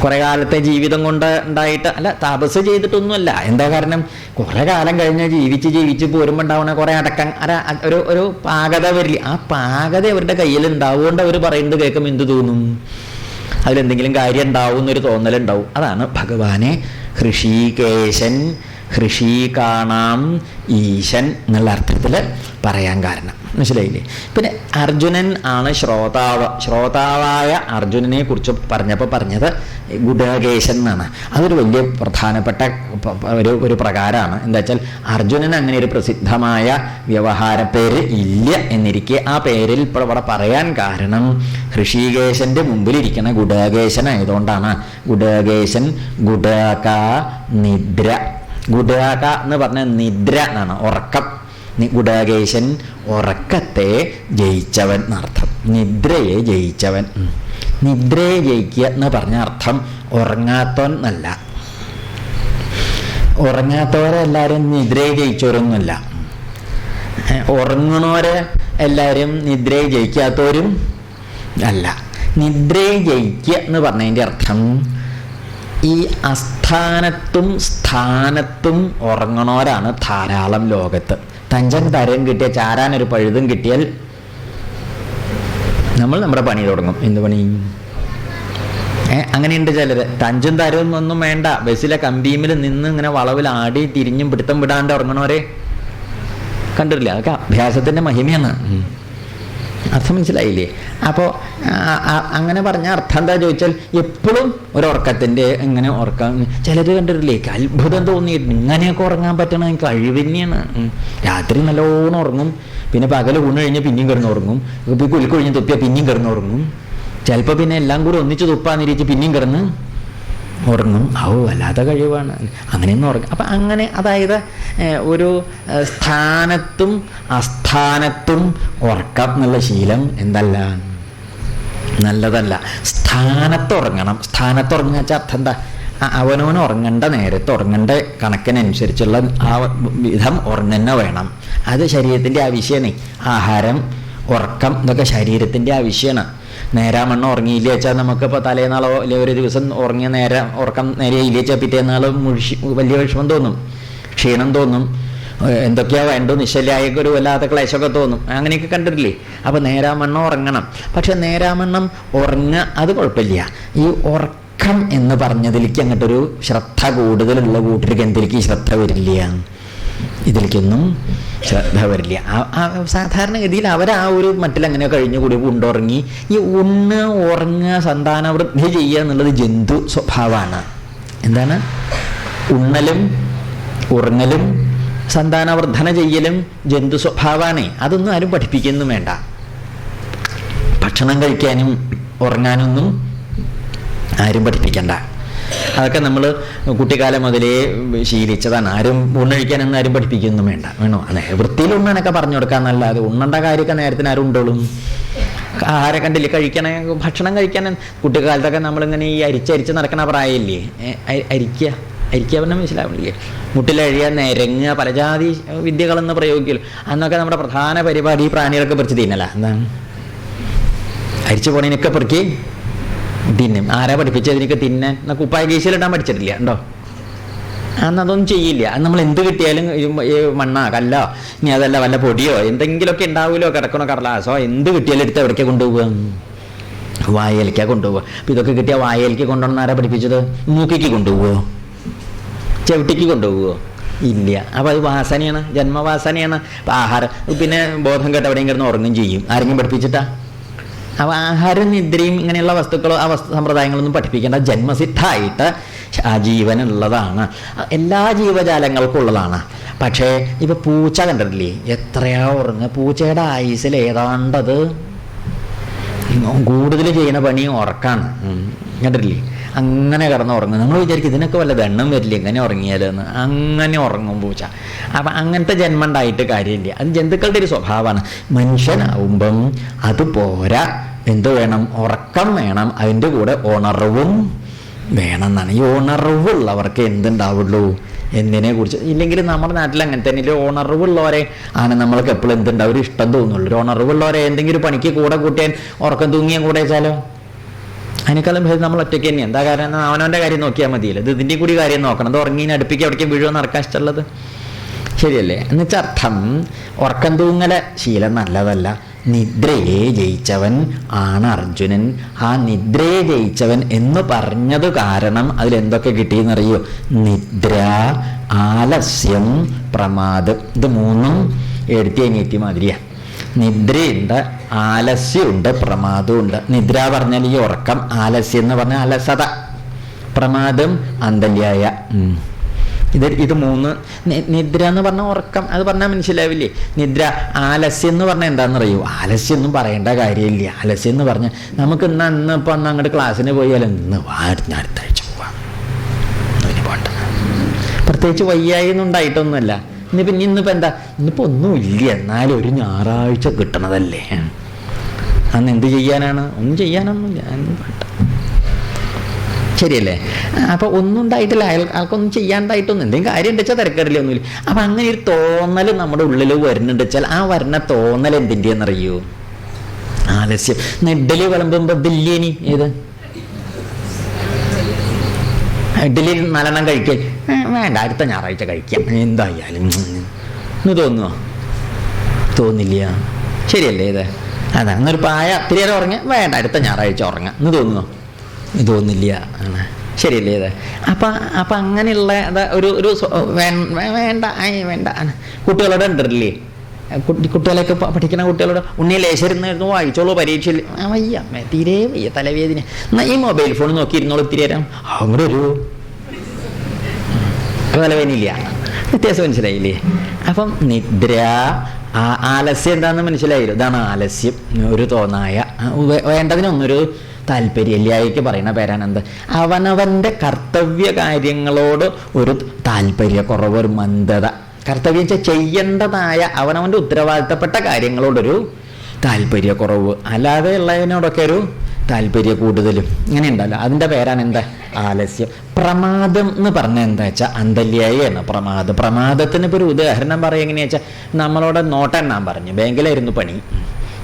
കുറെ കാലത്തെ ജീവിതം കൊണ്ട് ഉണ്ടായിട്ട് അല്ല, തപസ് ചെയ്തിട്ടൊന്നുമല്ല. എന്താ കാരണം? കുറെ കാലം കഴിഞ്ഞ് ജീവിച്ച് പോരുമ്പോൾ ഉണ്ടാവുന്ന കുറെ അടക്കം ഒരു പാകത വരില്ല. ആ പാകത അവരുടെ കയ്യിൽ ഉണ്ടാവുകൊണ്ട് അവർ പറയുന്നത് കേൾക്കുമ്പോൾ എന്ത് തോന്നും? അതിലെന്തെങ്കിലും കാര്യം ഉണ്ടാവും എന്നൊരു തോന്നലുണ്ടാവും. അതാണ് ഭഗവാനെ ഹൃഷീകേശൻ, ഹൃഷി കാണാം ഈശൻ എന്നുള്ള അർത്ഥത്തിൽ പറയാൻ കാരണം. മനസ്സിലായില്ലേ? പിന്നെ അർജുനൻ ആണ് ശ്രോതാവ്. ശ്രോതാവായ അർജുനനെ കുറിച്ച് പറഞ്ഞത് ഗുഡകേശൻ എന്നാണ്. അതൊരു വലിയ പ്രധാനപ്പെട്ട ഒരു പ്രകാരമാണ്. എന്താ വെച്ചാൽ അർജുനൻ അങ്ങനെ ഒരു പ്രസിദ്ധമായ വ്യവഹാര പേര് ഇല്ല എന്നിരിക്കെ ആ പേരിൽ ഇപ്പോൾ അവിടെ പറയാൻ കാരണം ഹൃഷീകേശന്റെ മുമ്പിലിരിക്കുന്ന ഗുഡകേശനായതുകൊണ്ടാണ്. ഗുഡകേശൻ, ഗുഡക, നിദ്ര. ഗുഡക എന്ന് പറഞ്ഞ നിദ്ര എന്നാണ്, ഉറക്കം. ഗുഡകേശൻ ഉറക്കത്തെ ജയിച്ചവൻ എന്നർത്ഥം, നിദ്രയെ ജയിച്ചവൻ. നിദ്രയെ ജയിക്കുക എന്ന് പറഞ്ഞ അർത്ഥം ഉറങ്ങാത്തവൻ എന്നല്ല. ഉറങ്ങാത്തവരെ എല്ലാവരും നിദ്രയെ ജയിച്ചവരൊന്നുമല്ല. ഉറങ്ങണവരെ എല്ലാവരും നിദ്രയെ ജയിക്കാത്തവരും അല്ല. നിദ്രയെ ജയിക്കുക എന്ന് പറഞ്ഞതിൻ്റെ അർത്ഥം ഈ അസ്ഥാനത്തും സ്ഥാനത്തും ഉറങ്ങണവരാണ് ധാരാളം ലോകത്ത്. തഞ്ചൻ തരം കിട്ടിയ ചാരാനൊരു പഴുതും കിട്ടിയാൽ നമ്മൾ നമ്മുടെ പണി തുടങ്ങും. എന്ത് പണി? അങ്ങനെയുണ്ട് ചിലർ. തഞ്ചും തരവും ഒന്നും വേണ്ട, ബസ്സിലെ കമ്പീമിൽ നിന്ന് ഇങ്ങനെ വളവിൽ ആടി തിരിഞ്ഞും പിടുത്തം വിടാണ്ട് ഉറങ്ങണവരെ കണ്ടിട്ടില്ല. അതൊക്കെ അഭ്യാസത്തിൻ്റെ മഹിമയാണ്. അർത്ഥം മനസ്സിലായില്ലേ? അപ്പോൾ അങ്ങനെ പറഞ്ഞ അർത്ഥം എന്താ ചോദിച്ചാൽ എപ്പോഴും ഒരുറക്കത്തിൻ്റെ ഇങ്ങനെ ഉറക്കം. ചിലർ കണ്ടിട്ടില്ലേ, അത്ഭുതം തോന്നിയിട്ടുണ്ട്. ഇങ്ങനെയൊക്കെ ഉറങ്ങാൻ പറ്റണ കഴിവ് തന്നെയാണ്. രാത്രി നല്ലോണം ഉറങ്ങും, പിന്നെ പകൽ ഊണ് കഴിഞ്ഞ് പിന്നെയും കിടന്നുറങ്ങും, കുലിക്കൊഴിഞ്ഞ് തുപ്പിയാൽ പിന്നെയും കിടന്നുറങ്ങും, ചിലപ്പോൾ പിന്നെ എല്ലാം കൂടി ഒന്നിച്ച് തുപ്പാന്നിരിച്ച് പിന്നെയും കിടന്ന് ഉറങ്ങും. വല്ലാത്ത കഴിവാണ്. അങ്ങനെയൊന്നും ഉറങ്ങും. അപ്പം അങ്ങനെ അതായത് ഒരു സ്ഥാനത്തും അസ്ഥാനത്തും ഉറക്കം എന്നുള്ള ശീലം എന്തല്ല, നല്ലതല്ല. സ്ഥാനത്തുറങ്ങണം. സ്ഥാനത്തുറങ്ങുക വെച്ചാൽ അർത്ഥം എന്താ? അവനവന് ഉറങ്ങേണ്ട നേരത്ത് ഉറങ്ങേണ്ട കണക്കിനനുസരിച്ചുള്ള ആ വിധം ഉറങ്ങന്നെ വേണം. അത് ശരീരത്തിൻ്റെ ആവശ്യമാണ്. ആഹാരം, ഉറക്കം ഇതൊക്കെ ശരീരത്തിൻ്റെ ആവശ്യമാണ്. നേരാമണ്ണം ഉറങ്ങിയില്ല വെച്ചാൽ നമുക്കിപ്പോൾ തലേനാളോ അല്ലെങ്കിൽ ഒരു ദിവസം ഉറങ്ങിയ ഉറക്കം നേരെ ഇല്ല വെച്ചാൽ പിറ്റേന്നാൾ വലിയ വിഷമം തോന്നും, ക്ഷീണം തോന്നും, എന്തൊക്കെയാ വേണ്ടോ നിശ്ചലായൊക്കെ ഒരു വല്ലാത്ത ക്ലേശമൊക്കെ തോന്നും. അങ്ങനെയൊക്കെ കണ്ടിട്ടില്ലേ? അപ്പോൾ നേരാമണ്ണം ഉറങ്ങണം. പക്ഷെ നേരാമണ്ണം ഉറങ്ങുക അത് കുഴപ്പമില്ല. ഈ ഉറക്കം എന്ന് പറഞ്ഞതിലേക്ക് അങ്ങോട്ടൊരു ശ്രദ്ധ കൂടുതലുള്ള കൂട്ടർക്ക് എന്തിലേക്ക് ശ്രദ്ധ വരില്ല, ഇതിലേക്കൊന്നും ശ്രദ്ധ വരില്ല. സാധാരണഗതിയിൽ അവർ ആ ഒരു മറ്റിലങ്ങനെ കഴിഞ്ഞുകൂടി ഉണ്ടുറങ്ങി. ഈ ഉറങ്ങുക സന്താനവൃദ്ധി ചെയ്യുക എന്നുള്ളത് ജന്തു സ്വഭാവമാണ്. എന്താണ്? ഉണ്ണലും ഉറങ്ങലും സന്താനവർദ്ധന ചെയ്യലും ജന്തു സ്വഭാവമാണ്. അതൊന്നും ആരും പഠിപ്പിക്കുന്നു വേണ്ട. ഭക്ഷണം കഴിക്കാനും ഉറങ്ങാനൊന്നും ആരും പഠിപ്പിക്കണ്ട. അതൊക്കെ നമ്മൾ കുട്ടിക്കാലം മുതലേ ശീലിച്ചതാണ്. ആരും ഉണ്ണഴിക്കാനൊന്നും ആരും പഠിപ്പിക്കൊന്നും വേണ്ട. വേണോ? അതെ, വൃത്തിയിൽ ഉണ്ണാനൊക്കെ പറഞ്ഞു കൊടുക്കാന്നല്ലാതെ ഉണ്ണേണ്ട കാര്യമൊക്കെ നേരത്തിന് ആരും ഉണ്ടോളും. ആഹാരം കണ്ടില്ലേ, കഴിക്കണേ ഭക്ഷണം കഴിക്കാൻ കുട്ടിക്കാലത്തൊക്കെ നമ്മളിങ്ങനെ ഈ അരിച്ചരിച്ച് നടക്കണ പ്രായമില്ലേ? അരിക്കുക പറഞ്ഞാൽ മനസ്സിലാവില്ലേ? മുട്ടിലഴിയുക, നിരങ്ങുക, പലജാതി വിദ്യകളെന്ന് പ്രയോഗിക്കലും. അന്നൊക്കെ നമ്മുടെ പ്രധാന പരിപാടി ഈ പ്രാണികളൊക്കെ പറിച്ച് തിന്നല. എന്താണ്? അരിച്ചു പോണതിനൊക്കെ പെറുക്കി തിന്നും. ആരാ പഠിപ്പിച്ചതിനൊക്കെ തിന്നാൻ? എന്നാൽ കുപ്പായ കേസിലിടാൻ പഠിച്ചിട്ടില്ല ഉണ്ടോ? അന്നതൊന്നും ചെയ്യില്ല. അത് നമ്മൾ എന്ത് കിട്ടിയാലും മണ്ണോ കല്ലോ ഇനി അതല്ല വല്ല പൊടിയോ എന്തെങ്കിലുമൊക്കെ ഉണ്ടാവുമല്ലോ, കിടക്കണോ കടലാസോ എന്ത് കിട്ടിയാലും എടുത്ത് എവിടേക്കാണ് കൊണ്ടുപോവുക? വായലിക്കാണ് കൊണ്ടുപോവുക. അപ്പം ഇതൊക്കെ കിട്ടിയാൽ വായലിക്ക് കൊണ്ടുവന്ന ആരാ പഠിപ്പിച്ചത്? മൂക്കിക്ക് കൊണ്ടുപോവുമോ? ചവിട്ടിക്ക് കൊണ്ടുപോവുമോ? ഇല്ല. അപ്പോൾ അത് വാസനയാണ്, ജന്മവാസനയാണ്. അപ്പം ആഹാരം പിന്നെ ബോധം കേട്ട് എവിടെയും കിടന്ന് ഉറങ്ങും ചെയ്യും. ആരെങ്കിലും പഠിപ്പിച്ചിട്ടാ? അപ്പോൾ ആഹാരം, നിദ്രയും ഇങ്ങനെയുള്ള വസ്തുക്കളോ ആ സമ്പ്രദായങ്ങളൊന്നും പഠിപ്പിക്കേണ്ട. ജന്മസിദ്ധമായിട്ട് ആ ജീവനുള്ളതാണ്, എല്ലാ ജീവജാലങ്ങൾക്കും ഉള്ളതാണ്. പക്ഷേ ഇപ്പം പൂച്ച കണ്ടിട്ടില്ലേ, എത്രയാ ഉറങ്ങുക. പൂച്ചയുടെ ആയുസിൽ ഏതാണ്ടത് കൂടുതൽ ചെയ്യുന്ന പണി ഉറക്കാണ്. കണ്ടിട്ടില്ലേ, അങ്ങനെ കിടന്ന് ഉറങ്ങും. നമ്മൾ വിചാരിക്കും ഇതിനൊക്കെ വല്ല ദണ്ണം വരില്ല എങ്ങനെ ഉറങ്ങിയാലെന്ന്. അങ്ങനെ ഉറങ്ങും പൂച്ച. അപ്പം അങ്ങനത്തെ ജന്മം ഉണ്ടായിട്ട് കാര്യമില്ല. അത് ജന്തുക്കളുടെ ഒരു സ്വഭാവമാണ്. മനുഷ്യനാവുമ്പം അത് പോരാ, എന്ത് വേണം? ഉറക്കം വേണം, അതിൻ്റെ കൂടെ ഉണർവും വേണം എന്നാണ്. ഈ ഉണർവുള്ളവർക്ക് എന്തുണ്ടാവുള്ളൂ എന്തിനെ കുറിച്ച്. ഇല്ലെങ്കിൽ നമ്മുടെ നാട്ടിൽ അങ്ങനെ തന്നെ ഉണർവുള്ളവരെ ആണ് നമ്മൾക്ക് എപ്പോഴും എന്തുണ്ടാവും ഒരു ഇഷ്ടം തോന്നുള്ളൂ. ഒരു ഉണർവുള്ളവരെ എന്തെങ്കിലും പണിക്ക് കൂടെ കൂട്ടിയാൽ ഉറക്കം തൂങ്ങിയാൽ കൂടെ വെച്ചാലോ അതിനേക്കാളും ഭേദം നമ്മൾ ഒറ്റയ്ക്ക് തന്നെ. എന്താ കാരണം, അവനവൻ്റെ കാര്യം നോക്കിയാൽ മതിയല്ലോ. ഇത് ഇതിൻ്റെ കൂടി കാര്യം നോക്കണം. അത് ഉറങ്ങി അടുപ്പിക്ക് എവിടേക്കും വീഴുവോ നടക്കാൻ ഇഷ്ടമുള്ളത് ശരിയല്ലേ? എന്നുവെച്ചാൽ അർത്ഥം ഉറക്കം തൂങ്ങല ശീലം നല്ലതല്ല. നിദ്രയെ ജയിച്ചവൻ ആണ് അർജുനൻ. ആ നിദ്രയെ ജയിച്ചവൻ എന്ന് പറഞ്ഞത് കാരണം അതിലെന്തൊക്കെ കിട്ടിയെന്നറിയോ? നിദ്ര, ആലസ്യം, പ്രമാദം. ഇത് മൂന്നും എഴുത്തി അനിയത്തി മാതിരിയാണ്. നിദ്രയുണ്ട്, ആലസ്യമുണ്ട്, പ്രമാദമുണ്ട്. നിദ്ര പറഞ്ഞാൽ ഈ ഉറക്കം, ആലസ്യം എന്ന് പറഞ്ഞാൽ അലസത, പ്രമാദം അന്തല്യായ. ഇത് മൂന്ന്. നിദ്ര എന്ന് പറഞ്ഞാൽ ഉറക്കം, അത് പറഞ്ഞാൽ മനസ്സിലാവില്ലേ? നിദ്ര. ആലസ്യം എന്ന് പറഞ്ഞാൽ എന്താണെന്നറിയോ? ആലസ്യം ഒന്നും പറയേണ്ട കാര്യമില്ല. ആലസ്യം എന്ന് പറഞ്ഞാൽ നമുക്ക് ഇന്നിപ്പോൾ അന്ന് അങ്ങോട്ട് ക്ലാസ്സിന് പോയാൽ ഇന്ന് ഞാൻ അടുത്ത ആഴ്ച പോവാം, പ്രത്യേകിച്ച് വയ്യായൊന്നും ഉണ്ടായിട്ടൊന്നുമല്ല. ഇന്നിപ്പോൾ എന്താ, ഇന്നിപ്പോൾ ഒന്നുമില്ല, എന്നാലും ഒരു ഞായറാഴ്ച കിട്ടണതല്ലേ, അന്ന് എന്ത് ചെയ്യാനാണ്? ഒന്നും ചെയ്യാനൊന്നുമില്ല, ശരിയല്ലേ? അപ്പോൾ ഒന്നും ഉണ്ടായിട്ടില്ല, ആൾക്കൊന്നും ചെയ്യാണ്ടായിട്ടൊന്നും എന്തെങ്കിലും കാര്യം ഉണ്ടെച്ചാൽ തിരക്കേടില്ല, ഒന്നുമില്ല. അപ്പം അങ്ങനെ ഒരു തോന്നൽ നമ്മുടെ ഉള്ളിൽ വരുന്നുണ്ട് വെച്ചാൽ ആ വരുന്ന തോന്നൽ എന്തിൻ്റെയെന്നറിയോ? ആലസ്യം. ഇഡ്ഡലി വിളമ്പുമ്പോൾ ദില്ലേനി ഏത് ഇഡ്ഡലി നല്ലെണ്ണം കഴിക്കാൻ വേണ്ട, അടുത്ത ഞായറാഴ്ച കഴിക്കാം എന്തായാലും എന്ന് തോന്നുമോ? തോന്നില്ല, ശരിയല്ലേ? ഇത് അതാ. എന്നൊരു പായ തിരികെ ഉറങ്ങാൻ വേണ്ട, അടുത്ത ഞായറാഴ്ച ഉറങ്ങാം എന്ന് തോന്നുമോ? തോന്നില്ല, ആണ് ശരിയല്ലേ? ഇത് അപ്പം അങ്ങനെയുള്ള ഒരു വേണ്ട വേണ്ട കുട്ടികളോട് ഉണ്ടല്ലേ, കുട്ടികളൊക്കെ പഠിക്കുന്ന കുട്ടികളോട് ഉണ്ണിയെ ലേശരുന്നായിരുന്നു വായിച്ചോളൂ പരീക്ഷയിൽ. വയ്യ, തീരെ വയ്യ, തലവേദന, എന്നാൽ ഈ മൊബൈൽ ഫോൺ നോക്കിയിരുന്നോളൂ ഇത്തിരി നേരം. അവിടെ ഒരു തലവേദനയില്ല, വ്യത്യാസം മനസ്സിലായില്ലേ? അപ്പം നിദ്ര, ആലസ്യം എന്താണെന്ന് മനസ്സിലായില്ലോ? ഇതാണ് ആലസ്യം. ഒരു തോന്നായ വേണ്ടതിനൊന്നൊരു താല്പര്യമില്ലായ്ക്ക് പറയുന്ന പേരാണ് എന്ത്? അവനവൻ്റെ കർത്തവ്യ കാര്യങ്ങളോട് ഒരു താല്പര്യക്കുറവ്, ഒരു മന്ദത. കർത്തവ്യം ചെയ്യേണ്ടതായ അവനവൻ്റെ ഉത്തരവാദിത്തപ്പെട്ട കാര്യങ്ങളോടൊരു താല്പര്യക്കുറവ്, അല്ലാതെ ഉള്ളതിനോടൊക്കെ ഒരു താല്പര്യ കൂടുതലും ഇങ്ങനെ ഉണ്ടല്ലോ. അതിൻ്റെ പേരാണ് എന്താ? ആലസ്യം. പ്രമാദം എന്ന് പറഞ്ഞാൽ എന്താ വെച്ചാൽ അന്തല്യായാണ് പ്രമാദം. പ്രമാദത്തിന് ഇപ്പോൾ ഒരു ഉദാഹരണം പറയുക എങ്ങനെയാ വെച്ചാൽ, നമ്മളോട് നോട്ടെണ്ണാൻ പറഞ്ഞു, ബാങ്കിലായിരുന്നു പണി,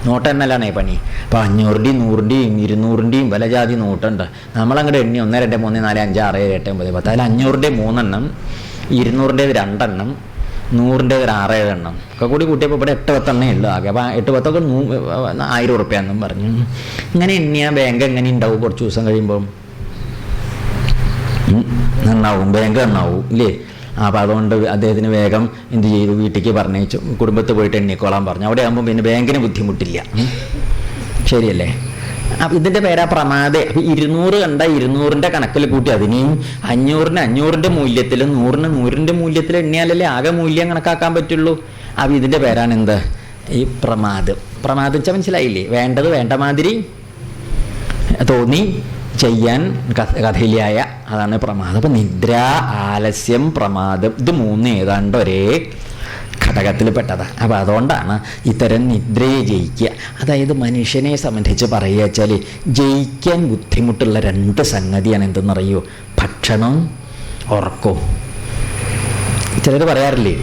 നോട്ടെണ്ണലാണേ പണി. അപ്പോൾ 500ൻ്റെയും 100ൻ്റെയും 200ൻ്റെയും പല ജാതി നോട്ടുണ്ട്. നമ്മളങ്ങോട്ട് എണ്ണി 1 2 3 4 5 6 7 8 9 10. അതിൽ 500ൻ്റെ 3 എണ്ണം, 200ൻ്റെ 2 എണ്ണം, 100ൻ്റെ 6 7 എണ്ണം ഒക്കെ കൂടി കൂട്ടിയപ്പോൾ ഇവിടെ 8 10 എണ്ണേ ഉള്ളൂ ആകെ. അപ്പോൾ 8 10 ഒക്കെ 1000 ഉറുപ്പ്യ എന്നും പറഞ്ഞു. ഇങ്ങനെ എണ്ണിയാൽ ബാങ്ക് എങ്ങനെ ഉണ്ടാവും? കുറച്ച് ദിവസം കഴിയുമ്പം നന്നാവും, ബാങ്ക് നന്നാവും ഇല്ലേ? അപ്പോൾ അതുകൊണ്ട് അദ്ദേഹത്തിന് വേഗം എന്ത് ചെയ്തു, വീട്ടിലേക്ക് പറഞ്ഞയച്ചു, കുടുംബത്തിൽ പോയിട്ട് എണ്ണിക്കോളാൻ പറഞ്ഞു. അവിടെ ആകുമ്പോൾ പിന്നെ ബാങ്കിന് ബുദ്ധിമുട്ടില്ല, ശരിയല്ലേ? അപ്പം ഇതിൻ്റെ പേരാ പ്രമാദം. അപ്പം 200 കണ്ട 200ൻ്റെ കണക്കിൽ കൂട്ടി അതിനെയും 500ന് 500ൻ്റെ മൂല്യത്തിലും 100ന് 100ൻ്റെ മൂല്യത്തിൽ എണ്ണിയാലല്ലേ ആകെ മൂല്യം കണക്കാക്കാൻ പറ്റുള്ളൂ. അപ്പം ഇതിൻ്റെ പേരാണ് എന്ത്? ഈ പ്രമാദം. പ്രമാദം വെച്ചാൽ മനസ്സിലായില്ലേ? വേണ്ടത് വേണ്ട മാതിരി തോന്നി ചെയ്യാൻ കഥയിലായ, അതാണ് പ്രമാദം. അപ്പം നിദ്ര, ആലസ്യം, പ്രമാദം, ഇത് മൂന്ന് ഏതാണ്ട് ഒരേ ഘടകത്തിൽ പെട്ടതാണ്. അപ്പോൾ അതുകൊണ്ടാണ് ഇത്തരം നിദ്രയെ ജയിക്കുക. അതായത് മനുഷ്യനെ സംബന്ധിച്ച് പറയുക വെച്ചാൽ ജയിക്കാൻ ബുദ്ധിമുട്ടുള്ള 2 സംഗതിയാണ്. എന്തെന്നറിയോ? ഭക്ഷണവും ഉറക്കവും. ചിലർ പറയാറില്ലേ,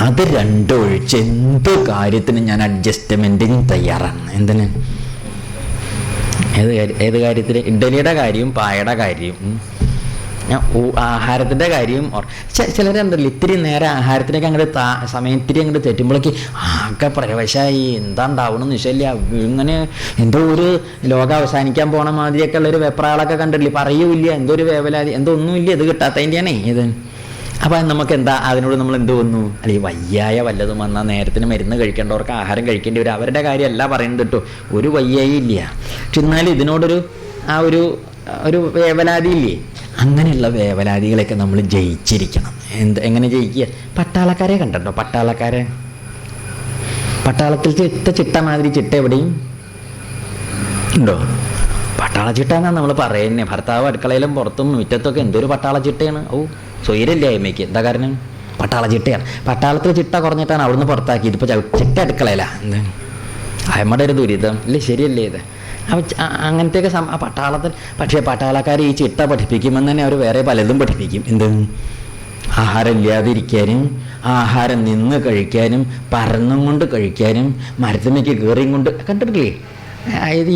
അത് 2 ഒഴിച്ച് എന്ത് കാര്യത്തിനും ഞാൻ അഡ്ജസ്റ്റ്മെൻറ്റിന് തയ്യാറാണ്. എന്തിന്? ഏത് കാര്യത്തിൽ? ഇഡ്ഡലിയുടെ കാര്യവും പായയുടെ കാര്യവും, ആഹാരത്തിൻ്റെ കാര്യവും. ചിലരുണ്ടല്ലോ ഇത്തിരി നേരെ ആഹാരത്തിനൊക്കെ അങ്ങോട്ട് സമയം ഇത്തിരി അങ്ങോട്ട് തെറ്റുമ്പോഴേക്ക് ആകെ പ്രവശമായി, എന്താ ഉണ്ടാവണമെന്ന് നിശ്ചയില്ല, ഇങ്ങനെ എന്തോ ഒരു ലോകം അവസാനിക്കാൻ പോണ മാതിരിയൊക്കെ ഉള്ളൊരു വെപ്രാളൊക്കെ കണ്ടില്ലേ, പറയൂല്ല, എന്തോ ഒരു വേവലാതി, എന്തോ ഒന്നുമില്ല, ഇത് കിട്ടാത്തതിൻ്റെയാണേ ഇത്. അപ്പം നമുക്ക് എന്താ, അതിനോട് നമ്മൾ എന്ത് വന്നു? അല്ലെങ്കിൽ വയ്യായ വല്ലതും വന്നാൽ നേരത്തിന് മരുന്ന് കഴിക്കേണ്ടവർക്ക് ആഹാരം കഴിക്കേണ്ടി വരും. അവരുടെ കാര്യമല്ല പറയുന്നത് കേട്ടോ, ഒരു വയ്യായി ഇല്ല. പക്ഷെ എന്നാലും ഇതിനോടൊരു ഒരു വേവലാതി ഇല്ലേ, അങ്ങനെയുള്ള വേവലാതികളെയൊക്കെ നമ്മൾ ജയിച്ചിരിക്കണം. എങ്ങനെ ജയിക്കുക? പട്ടാളക്കാരെ കണ്ടോ? പട്ടാളക്കാരെ പട്ടാളത്തിൽ ചിട്ട മാതിരി ചിട്ട എവിടെയും ഉണ്ടോ? പട്ടാള ചിട്ട എന്നാണ് നമ്മൾ പറയുന്നത്. ഭർത്താവ് അടുക്കളയിലും പുറത്തും മുറ്റത്തൊക്കെ എന്തൊരു പട്ടാള ചിട്ടയാണ്. സ്വൈരല്ലേ അമ്മയ്ക്ക്? എന്താ കാരണം? പട്ടാള ചിട്ടയാണ്. പട്ടാളത്തിൽ ചിട്ട കുറഞ്ഞിട്ടാണ് അവിടുന്ന് പുറത്താക്കിയത്. ഇപ്പോൾ ചിട്ട അടുക്കളയിലാണ്. അമ്മയുടെ ഒരു ദുരിതം അല്ലേ? ശരിയല്ലേ ഇത്? അങ്ങനത്തെയൊക്കെ പട്ടാളത്തിൽ. പക്ഷേ പട്ടാളക്കാർ ഈ ചിട്ട പഠിപ്പിക്കുമ്പോൾ തന്നെ അവർ വേറെ പലതും പഠിപ്പിക്കും. എന്ത്? ആഹാരം ഇല്ലാതിരിക്കാനും, ആഹാരം നിന്ന് കഴിക്കാനും, പറന്നും കൊണ്ട് കഴിക്കാനും, മരത്തുമ്മയ്ക്ക് കയറിയും കൊണ്ട് കണ്ടിട്ടില്ലേ?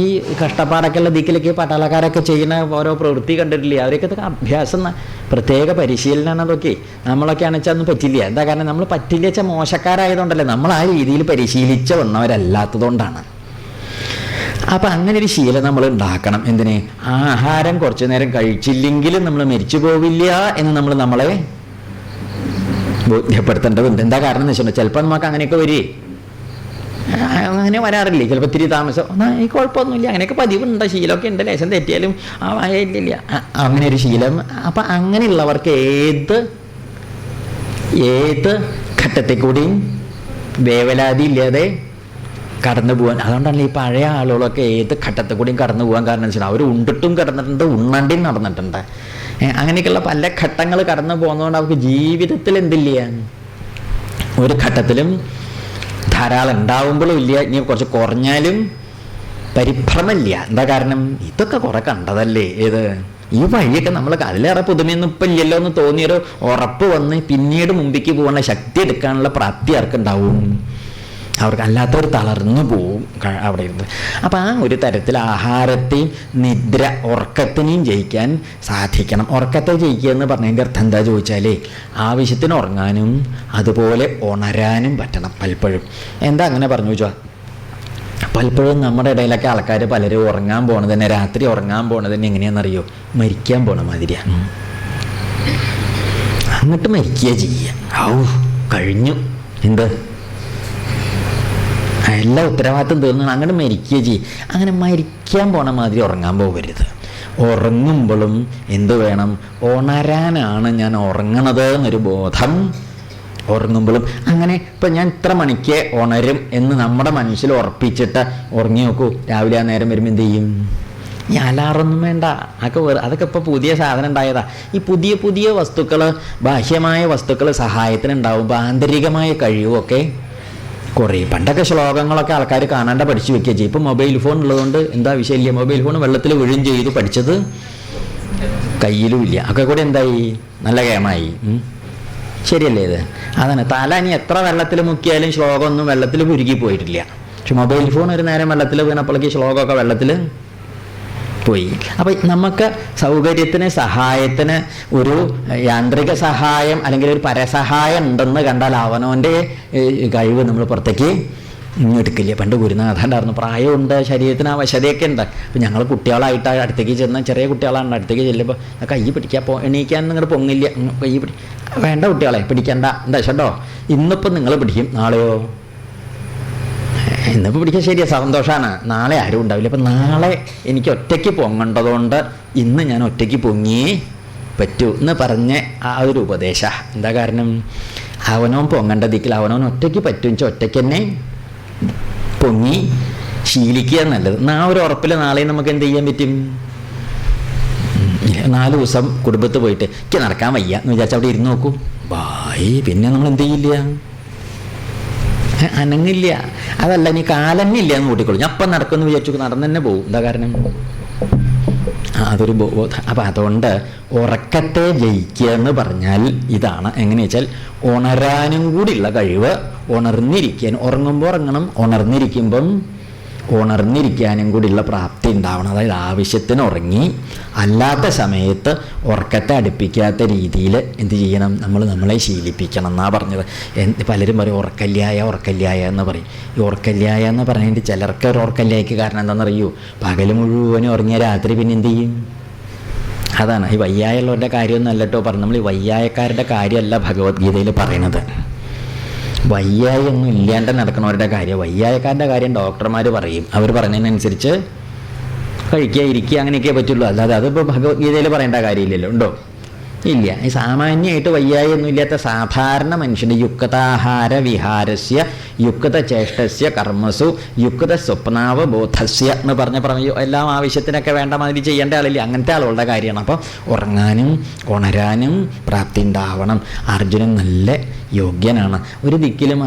ഈ കഷ്ടപ്പാടൊക്കെയുള്ള ദിക്കിലേക്ക് പട്ടാളക്കാരൊക്കെ ചെയ്യുന്ന ഓരോ പ്രവൃത്തി കണ്ടിട്ടില്ലേ? അവരൊക്കെ അഭ്യാസം, പ്രത്യേക പരിശീലനമാണ് അതൊക്കെ. നമ്മളൊക്കെ ആണെച്ചാൽ ഒന്നും പറ്റില്ല. എന്താ കാരണം? നമ്മൾ പറ്റില്ല വെച്ചാൽ മോശക്കാരായതുകൊണ്ടല്ലേ, നമ്മൾ ആ രീതിയിൽ പരിശീലിച്ച് വന്നവരല്ലാത്തതുകൊണ്ടാണ്. അപ്പം അങ്ങനെ ഒരു ശീലം നമ്മൾ ഉണ്ടാക്കണം. എന്തിന്? ആഹാരം കുറച്ചു നേരം കഴിച്ചില്ലെങ്കിലും നമ്മൾ മരിച്ചു പോവില്ല എന്ന് നമ്മളെ ബോധ്യപ്പെടുത്തേണ്ടതുണ്ട്. എന്താ കാരണം എന്ന് വെച്ചിട്ടുണ്ടെങ്കിൽ ചിലപ്പോൾ നമുക്ക് അങ്ങനെയൊക്കെ വരേ, അങ്ങനെ വരാറില്ലേ? ചിലപ്പോൾ ഇത്തിരി താമസം ഈ കുഴപ്പമൊന്നുമില്ല, അങ്ങനെയൊക്കെ പതിവുണ്ട്, ശീലമൊക്കെ ഉണ്ട്, ലേശം തെറ്റിയാലും ഇല്ല അങ്ങനെ ഒരു ശീലം. അപ്പം അങ്ങനെയുള്ളവർക്ക് ഏത് ഘട്ടത്തിൽ കൂടിയും വേവലാതി ഇല്ലാതെ കടന്നു പോകാൻ. അതുകൊണ്ടാണ് ഈ പഴയ ആളുകളൊക്കെ ഏത് ഘട്ടത്തിൽ കൂടിയും കടന്നു പോകാൻ കാരണം വെച്ചാൽ അവർ ഉണ്ടിട്ടും കിടന്നിട്ടുണ്ട്, ഉണ്ണാണ്ടിയും നടന്നിട്ടുണ്ട്. അങ്ങനെയൊക്കെയുള്ള പല ഘട്ടങ്ങൾ കടന്നു പോകുന്നതുകൊണ്ട് അവർക്ക് ജീവിതത്തിൽ എന്തില്ല, ഒരു ഘട്ടത്തിലും ധാരാളം ഉണ്ടാവുമ്പോഴും ഇല്ല, ഇനി കുറച്ച് കുറഞ്ഞാലും പരിഭ്രമമില്ല. എന്താ കാരണം? ഇതൊക്കെ കുറെ കണ്ടതല്ലേ. ഏത് ഈ വഴിയൊക്കെ നമ്മൾ അതിലേറെ പുതുമയൊന്നും ഇപ്പം ഇല്ലല്ലോ എന്ന് തോന്നിയൊരു ഉറപ്പ് വന്ന് പിന്നീട് മുമ്പിലേക്ക് പോകാനുള്ള ശക്തി എടുക്കാനുള്ള പ്രാപ്തി ആർക്കുണ്ടാവും? അവർക്ക് അല്ലാത്തവർ തളർന്നു പോവും അവിടെ ഇരുന്ന്. അപ്പം ആ ഒരു തരത്തിൽ ആഹാരത്തെയും നിദ്ര ഉറക്കത്തിനെയും ജയിക്കാൻ സാധിക്കണം. ഉറക്കത്തെ ജയിക്കുക എന്ന് പറഞ്ഞതിൻ്റെ അർത്ഥം എന്താ ചോദിച്ചാൽ ആവശ്യത്തിന് ഉറങ്ങാനും അതുപോലെ ഉണരാനും പറ്റണം പലപ്പോഴും. എന്താ അങ്ങനെ പറഞ്ഞു ചോദിച്ചാൽ, പലപ്പോഴും നമ്മുടെ ഇടയിലൊക്കെ ആൾക്കാർ പലരും ഉറങ്ങാൻ പോണത് തന്നെ, രാത്രി ഉറങ്ങാൻ പോണത് തന്നെ എങ്ങനെയാണെന്നറിയോ? മരിക്കാൻ പോണ മാതിരിയാണ്. അങ്ങോട്ട് മരിക്കുക ചെയ്യുക. കഴിഞ്ഞു, എന്ത് എല്ലാ ഉത്തരവാദിത്വം തീർന്നു അങ്ങോട്ട് മരിക്കുക ചെയ്യും. അങ്ങനെ മരിക്കാൻ പോണ മാതിരി ഉറങ്ങാൻ പോകരുത്. ഉറങ്ങുമ്പോഴും എന്ത് വേണം? ഉണരാനാണ് ഞാൻ ഉറങ്ങണത് എന്നൊരു ബോധം ഉറങ്ങുമ്പോഴും. അങ്ങനെ ഇപ്പം ഞാൻ ഇത്ര മണിക്ക് ഉണരും എന്ന് നമ്മുടെ മനസ്സിൽ ഉറപ്പിച്ചിട്ട് ഉറങ്ങി നോക്കൂ. രാവിലെ ആ നേരം വരുമ്പോൾ എന്ത് ചെയ്യും? ഈ അലാറൊന്നും വേണ്ട. അതൊക്കെ ഇപ്പോൾ പുതിയ സാധനം ഉണ്ടായതാ. ഈ പുതിയ വസ്തുക്കൾ, ബാഹ്യമായ വസ്തുക്കൾ സഹായത്തിനുണ്ടാവുമ്പോൾ ആന്തരികമായ കഴിവൊക്കെ കുറേ. പണ്ടൊക്കെ ശ്ലോകങ്ങളൊക്കെ ആൾക്കാർ കാണാണ്ട് പഠിച്ചു വെക്കുക ചെയ്യും. ഇപ്പം മൊബൈൽ ഫോൺ ഉള്ളതുകൊണ്ട് എന്താ വിഷയമില്ല. മൊബൈൽ ഫോൺ വെള്ളത്തിൽ വീഴും ചെയ്തു, പഠിച്ചത് കയ്യിലും ഇല്ല. ഒക്കെ കൂടെ എന്തായി? നല്ല ഗെയിമായി. ശരിയല്ലേ ഇത്? അതാണ് തല ഇനി എത്ര വെള്ളത്തിൽ മുക്കിയാലും ശ്ലോകമൊന്നും വെള്ളത്തിൽ കുരുക്കി പോയിട്ടില്ല. പക്ഷെ മൊബൈൽ ഫോൺ ഒരു നേരം വെള്ളത്തിൽ വീണപ്പോഴേക്ക് ശ്ലോകമൊക്കെ വെള്ളത്തിൽ പോയി. അപ്പം നമുക്ക് സൗകര്യത്തിന്, സഹായത്തിന് ഒരു യാന്ത്രിക സഹായം അല്ലെങ്കിൽ ഒരു പരസഹായം ഉണ്ടെന്ന് കണ്ടാൽ അവനവൻ്റെ കഴിവ് നമ്മൾ പുറത്തേക്ക് എടുക്കില്ല. പണ്ട് ഗുരുനാഥണ്ടായിരുന്നു, പ്രായമുണ്ട്, ശരീരത്തിന് അവശതയൊക്കെ ഉണ്ട്. അപ്പം ഞങ്ങൾ കുട്ടികളായിട്ട് അടുത്തേക്ക് ചെന്ന ചെറിയ കുട്ടികളാണ്, അടുത്തേക്ക് ചെല്ലുമ്പോൾ കൈ പിടിക്കാൻ എണീക്കാൻ നിങ്ങളുടെ പൊങ്ങില്ല, കൈ വേണ്ട കുട്ടികളെ പിടിക്കണ്ട, എന്താ ചേട്ടോ ഇന്നിപ്പം നിങ്ങൾ പിടിക്കും, നാളെയോ ഇന്നിപ്പോൾ പിടിക്കാൻ ശരിയാ, സന്തോഷമാണ്, നാളെ ആരും ഉണ്ടാവില്ല. അപ്പം നാളെ എനിക്ക് ഒറ്റയ്ക്ക് പൊങ്ങേണ്ടതുകൊണ്ട് ഇന്ന് ഞാൻ ഒറ്റയ്ക്ക് പൊങ്ങിയേ പറ്റൂ എന്ന് പറഞ്ഞ് ആ ഒരു ഉപദേശ. എന്താ കാരണം? അവനവൻ പൊങ്ങേണ്ട ദിക്കിൽ അവനവൻ ഒറ്റയ്ക്ക് പറ്റും വെച്ചാൽ ഒറ്റയ്ക്ക് തന്നെ പൊങ്ങി ശീലിക്കുക നല്ലത്. ആ ഒരു ഉറപ്പിൽ നാളെ നമുക്ക് എന്ത് ചെയ്യാൻ പറ്റും? 4 ദിവസം കുടുംബത്ത് പോയിട്ട് എനിക്ക് നടക്കാൻ വയ്യ എന്ന് വിചാരിച്ചാൽ അവിടെ ഇരുന്ന് നോക്കൂ, ബായ്, പിന്നെ നമ്മൾ എന്ത് ചെയ്യില്ല, അനങ്ങില്ല. അതല്ല ഇനി കാലന്നില്ല എന്ന് കൂട്ടിക്കൊള്ളു, ഞാൻ അപ്പം നടക്കുമെന്ന് വിചാരിച്ചു നടന്നു തന്നെ പോകും. എന്താ കാരണം? അതൊരു ബോധം. അപ്പം അതുകൊണ്ട് ഉറക്കത്തെ ജയിക്കുക എന്ന് പറഞ്ഞാൽ ഇതാണ്. എങ്ങനെ വെച്ചാൽ ഉണരാനും കൂടിയുള്ള കഴിവ്, ഉണർന്നിരിക്കാൻ, ഉറങ്ങുമ്പോൾ ഉറങ്ങണം, ഉണർന്നിരിക്കാനും കൂടിയുള്ള പ്രാപ്തി ഉണ്ടാവണം. അതായത് ആവശ്യത്തിന് ഉറങ്ങി അല്ലാത്ത സമയത്ത് ഉറക്കത്തെ അടുപ്പിക്കാത്ത രീതിയിൽ എന്ത് ചെയ്യണം? നമ്മളെ ശീലിപ്പിക്കണം എന്നാണ് പറഞ്ഞത്. പലരും പറയും ഉറക്കല്യായ എന്ന് പറയും. ഈ ഉറക്കല്യായ എന്ന് പറഞ്ഞിട്ട് ചിലർക്ക് ഒരു ഉറക്കല്യായ്ക്ക് കാരണം എന്താണെന്നറിയൂ? പകൽ മുഴുവനും ഉറങ്ങിയ രാത്രി പിന്നെ എന്ത് ചെയ്യും? അതാണ് ഈ വയ്യായുള്ളവരുടെ കാര്യമൊന്നും അല്ല കേട്ടോ പറഞ്ഞു. നമ്മൾ ഈ വയ്യായക്കാരുടെ കാര്യമല്ല ഭഗവത്ഗീതയിൽ പറയണത്. വയ്യായൊന്നും ഇല്ലാണ്ട് നടക്കുന്നവരുടെ കാര്യം, വയ്യായക്കാരുടെ കാര്യം ഡോക്ടർമാർ പറയും. അവർ പറഞ്ഞതിനനുസരിച്ച് കഴിക്കുക ഇരിക്കുക അങ്ങനെയൊക്കെ പറ്റുള്ളൂ. അല്ലാതെ അതിപ്പോൾ ഭഗവത്ഗീതയിൽ പറയേണ്ട കാര്യമില്ലല്ലോ, ഉണ്ടോ? ഇല്ല. ഈ സാമാന്യമായിട്ട് വയ്യായൊന്നും ഇല്ലാത്ത സാധാരണ മനുഷ്യൻ്റെ യുക്താഹാര വിഹാരസ്യ യുക്ത ചേഷ്ടസ്യ കർമ്മസു യുക്ത സ്വപ്നാവബോധസ്യ എന്ന് പറഞ്ഞ എല്ലാം ആവശ്യത്തിനൊക്കെ വേണ്ട മാതിരി ചെയ്യേണ്ട ആളില്ല, അങ്ങനത്തെ ആളുകളുടെ കാര്യമാണ്. അപ്പം ഉറങ്ങാനും ഉണരാനും പ്രാപ്തി ഉണ്ടാവണം. അർജുനൻ നല്ല യോഗ്യനാണ്. ഒരു ദിക്കിലും